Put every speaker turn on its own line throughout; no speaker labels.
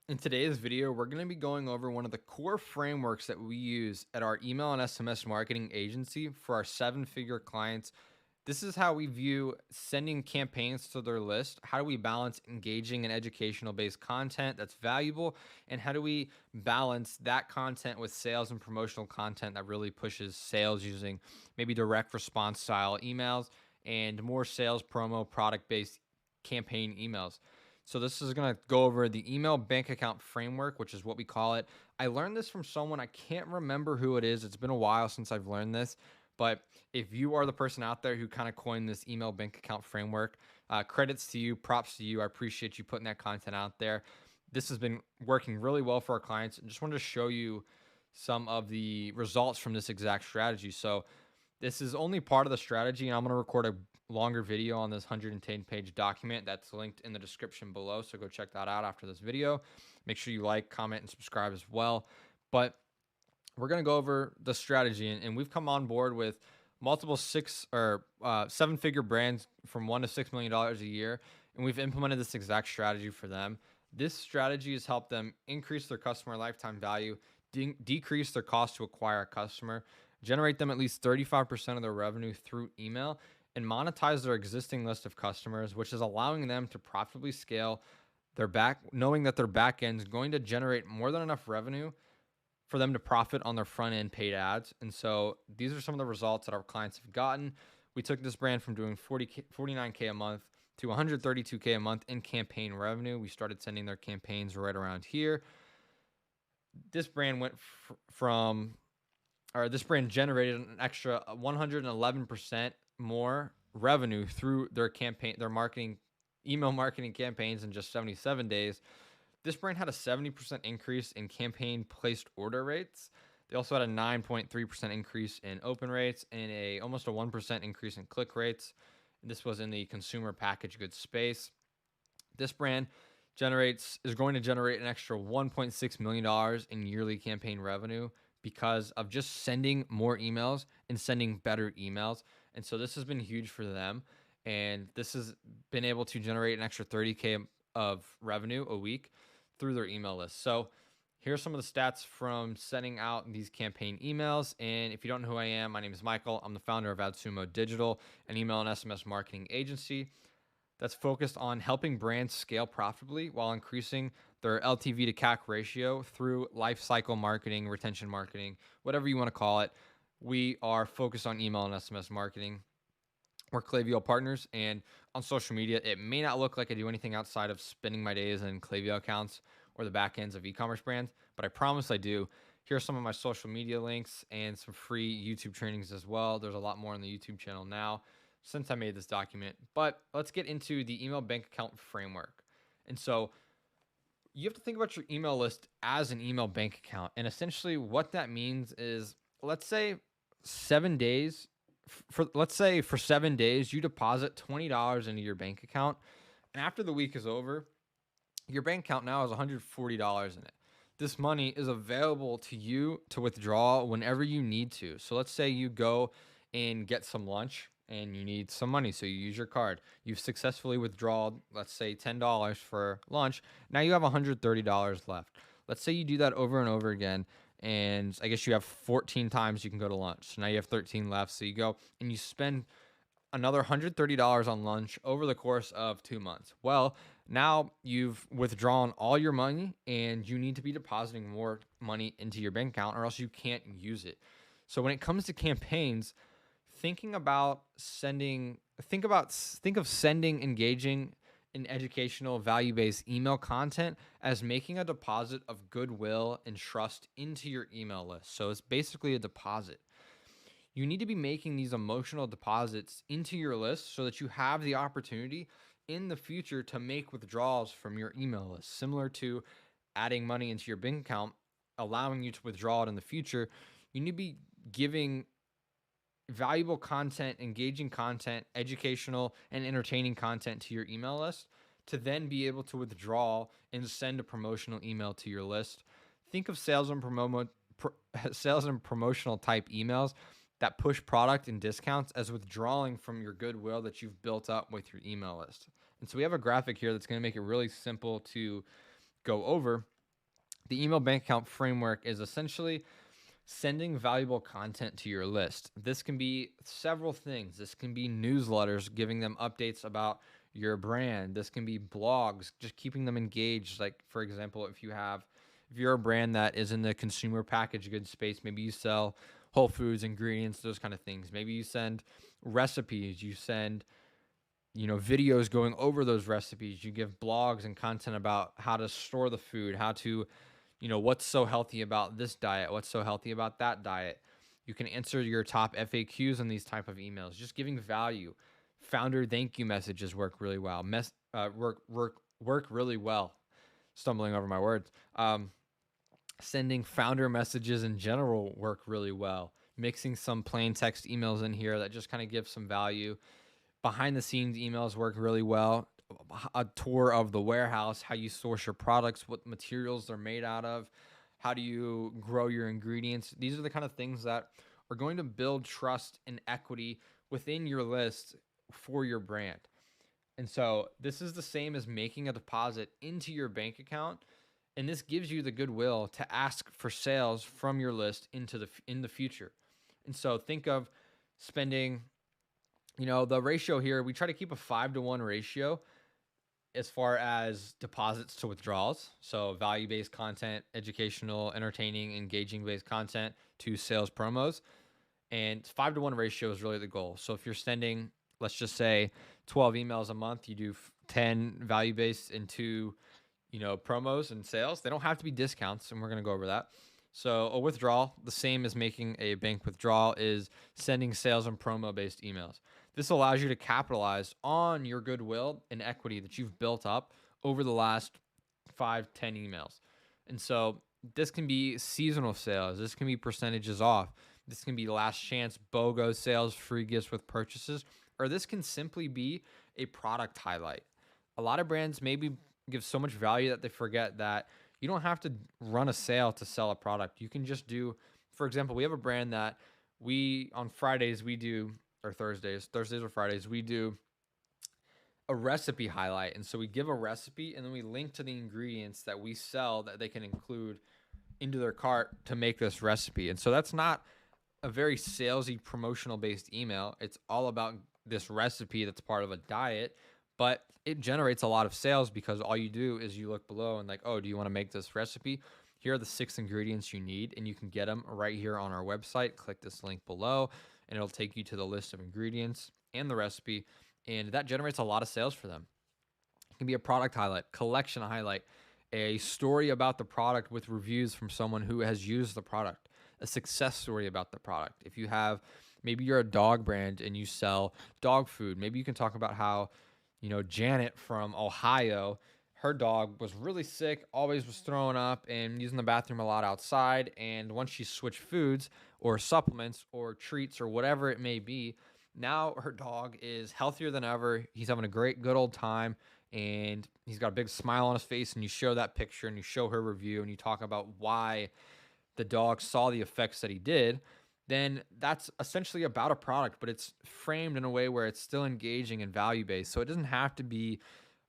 In today's video, we're going to be going over one of the core frameworks that we use at our email and SMS marketing agency for our seven-figure clients. This is how we view sending campaigns to their list. How do we balance engaging and educational based content that's valuable? And how do we balance that content with sales and promotional content that really pushes sales using maybe direct response style emails and more sales promo product based campaign emails? So this is going to go over the email bank account framework, which is what we call it. I learned this from someone. I can't remember who it is. It's been a while since I've learned this. But if you are the person out there who kind of coined this email bank account framework, credits to you, props to you. I appreciate you putting that content out there. This has been working really well for our clients. I just wanted to show you some of the results from this exact strategy. So this is only part of the strategy, and I'm going to record a longer video on this 110-page document that's linked in the description below. So go check that out after this video. Make sure you like, comment, and subscribe as well. But we're going to go over the strategy, and we've come on board with multiple seven-figure brands from $1 to $6 million a year, and we've implemented this exact strategy for them. This strategy has helped them increase their customer lifetime value, decrease their cost to acquire a customer, generate them at least 35% of their revenue through email, and monetize their existing list of customers, which is allowing them to profitably scale knowing that their back end is going to generate more than enough revenue for them to profit on their front end paid ads. And so these are some of the results that our clients have gotten. We took this brand from doing 49K a month to 132K a month in campaign revenue. We started sending their campaigns right around here. This brand went this brand generated an extra 111% more revenue through their email marketing campaigns in just 77 days. This brand had a 70% increase in campaign placed order rates. They also had a 9.3% increase in open rates and almost a 1% increase in click rates. And this was in the consumer packaged goods space. This brand is going to generate an extra $1.6 million in yearly campaign revenue because of just sending more emails and sending better emails. And so this has been huge for them. And this has been able to generate an extra 30K of revenue a week through their email list. So here's some of the stats from sending out these campaign emails. And if you don't know who I am, my name is Michael. I'm the founder of AdSumo Digital, an email and SMS marketing agency that's focused on helping brands scale profitably while increasing their LTV to CAC ratio through life cycle marketing, retention marketing, whatever you want to call it. We are focused on email and SMS marketing. We're Klaviyo partners, and on social media, it may not look like I do anything outside of spending my days in Klaviyo accounts or the back ends of e-commerce brands, but I promise I do. Here are some of my social media links and some free YouTube trainings as well. There's a lot more on the YouTube channel now since I made this document, but let's get into the email bank account framework. And so you have to think about your email list as an email bank account. And essentially what that means is, let's say 7 days, for 7 days, you deposit $20 into your bank account. And after the week is over, your bank account now has $140 in it. This money is available to you to withdraw whenever you need to. So let's say you go and get some lunch and you need some money, so you use your card. You've successfully withdrawn, let's say $10 for lunch. Now you have $130 left. Let's say you do that over and over again, and I guess you have 14 times you can go to lunch. So now you have 13 left. So you go and you spend another $130 on lunch over the course of 2 months. Well, now you've withdrawn all your money and you need to be depositing more money into your bank account or else you can't use it. So when it comes to campaigns, think of sending engaging in educational value-based email content as making a deposit of goodwill and trust into your email list. So it's basically a deposit. You need to be making these emotional deposits into your list so that you have the opportunity in the future to make withdrawals from your email list, similar to adding money into your bank account, allowing you to withdraw it in the future. You need to be giving valuable content, engaging content, educational and entertaining content to your email list to then be able to withdraw and send a promotional email to your list. Think of sales and promotional type emails that push product and discounts as withdrawing from your goodwill that you've built up with your email list. And so we have a graphic here that's going to make it really simple to go over. The email bank account framework is essentially sending valuable content to your list. This can be several things. This can be newsletters, giving them updates about your brand. This can be blogs, just keeping them engaged. Like, for example, if you're a brand that is in the consumer packaged goods space, maybe you sell Whole Foods ingredients, those kind of things. Maybe you send recipes, you send videos going over those recipes. You give blogs and content about how to store the food, how to, what's so healthy about this diet, what's so healthy about that diet. You can answer your top FAQs in these type of emails. Just giving value. Founder thank you messages work really well. Work really well. Stumbling over my words. Sending founder messages in general work really well. Mixing some plain text emails in here that just kind of give some value. Behind the scenes emails work really well. A tour of the warehouse, how you source your products, what materials they're made out of, how do you grow your ingredients. These are the kind of things that are going to build trust and equity within your list for your brand. And so this is the same as making a deposit into your bank account. And this gives you the goodwill to ask for sales from your list in the future. And so think of spending, the ratio here, we try to keep a 5-to-1 ratio as far as deposits to withdrawals. So value-based content, educational, entertaining, engaging-based content to sales promos. And 5-to-1 ratio is really the goal. So if you're sending, let's just say 12 emails a month, you do 10 value-based into, promos and sales. They don't have to be discounts, and we're going to go over that. So a withdrawal, the same as making a bank withdrawal, is sending sales and promo-based emails. This allows you to capitalize on your goodwill and equity that you've built up over the last 5-10 emails. And so this can be seasonal sales. This can be percentages off. This can be last chance BOGO sales, free gifts with purchases, or this can simply be a product highlight. A lot of brands maybe give so much value that they forget that you don't have to run a sale to sell a product. You can just do, for example, we have a brand that on Fridays we do, or Thursdays or Fridays, we do a recipe highlight. And so we give a recipe and then we link to the ingredients that we sell that they can include into their cart to make this recipe. And so that's not a very salesy promotional based email. It's all about this recipe that's part of a diet, but it generates a lot of sales because all you do is you look below and like, oh, do you want to make this recipe? Here are the 6 ingredients you need, and you can get them right here on our website. Click this link below and it'll take you to the list of ingredients and the recipe, and that generates a lot of sales for them. It can be a product highlight, collection highlight, a story about the product with reviews from someone who has used the product, a success story about the product. If you have, maybe you're a dog brand and you sell dog food, maybe you can talk about how, Janet from Ohio, her dog was really sick, always was throwing up and using the bathroom a lot outside. And once she switched foods or supplements or treats or whatever it may be, now her dog is healthier than ever. He's having a good old time, and he's got a big smile on his face. And you show that picture and you show her review and you talk about why the dog saw the effects that he did. Then that's essentially about a product, but it's framed in a way where it's still engaging and value-based. So it doesn't have to be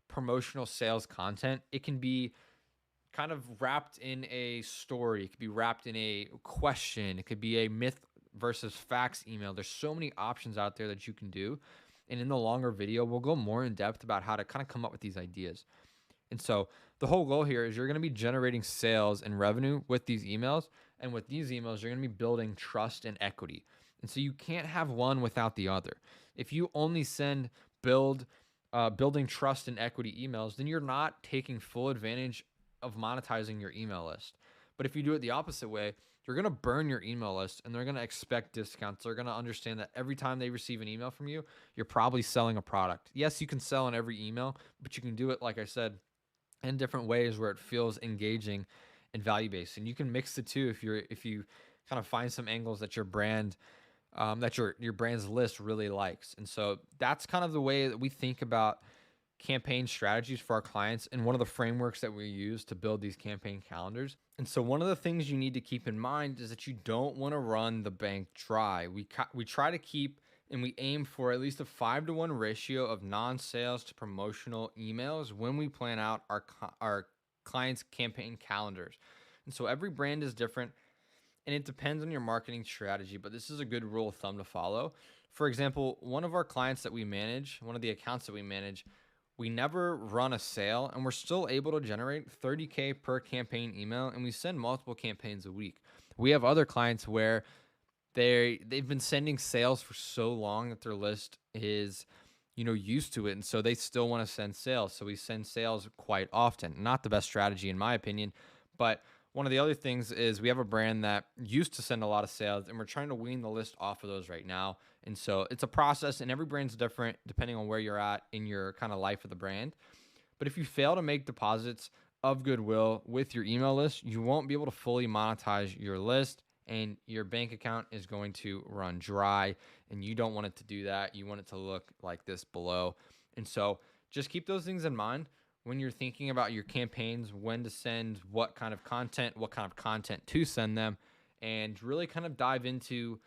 promotional sales content. It can be kind of wrapped in a story. It could be wrapped in a question. It could be a myth versus facts email. There's so many options out there that you can do. And in the longer video, we'll go more in depth about how to kind of come up with these ideas. And so the whole goal here is you're going to be generating sales and revenue with these emails. And with these emails, you're going to be building trust and equity. And so you can't have one without the other. If you only send building trust and equity emails, then you're not taking full advantage of monetizing your email list. But if you do it the opposite way, you're going to burn your email list and they're going to expect discounts. They're going to understand that every time they receive an email from you, you're probably selling a product. Yes, you can sell in every email, but you can do it, like I said, in different ways where it feels engaging and value-based. And you can mix the two if you kind of find some angles that your brand that your brand's list really likes. And so that's kind of the way that we think about campaign strategies for our clients, and one of the frameworks that we use to build these campaign calendars. And so one of the things you need to keep in mind is that you don't want to run the bank dry. We try to keep, and we aim for, at least a 5-to-1 ratio of non-sales to promotional emails when we plan out our clients' campaign calendars. And so every brand is different and it depends on your marketing strategy, but this is a good rule of thumb to follow. For example, one of our clients that we manage, one of the accounts that we manage, we never run a sale and we're still able to generate 30K per campaign email, and we send multiple campaigns a week. We have other clients where they've been sending sales for so long that their list is used to it, and so they still want to send sales, so we send sales quite often. Not the best strategy in my opinion, but one of the other things is we have a brand that used to send a lot of sales and we're trying to wean the list off of those right now. And so it's a process, and every brand's different depending on where you're at in your kind of life of the brand. But if you fail to make deposits of goodwill with your email list, you won't be able to fully monetize your list, and your bank account is going to run dry, and you don't want it to do that. You want it to look like this below. And so just keep those things in mind when you're thinking about your campaigns, when to send what kind of content to send them, and really kind of dive into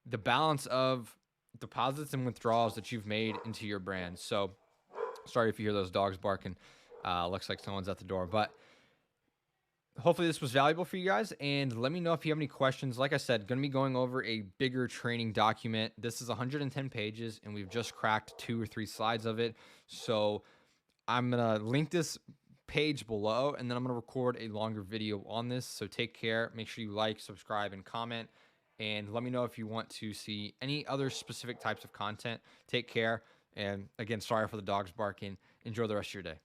the balance of deposits and withdrawals that you've made into your brand. So sorry if you hear those dogs barking. Looks like someone's at the door, but hopefully this was valuable for you guys, and let me know if you have any questions. Like I said, going to be going over a bigger training document. This is 110 pages, and we've just cracked 2 or 3 slides of it. So I'm going to link this page below, and then I'm going to record a longer video on this. So take care. Make sure you like, subscribe, and comment. And let me know if you want to see any other specific types of content. Take care. And again, sorry for the dogs barking. Enjoy the rest of your day.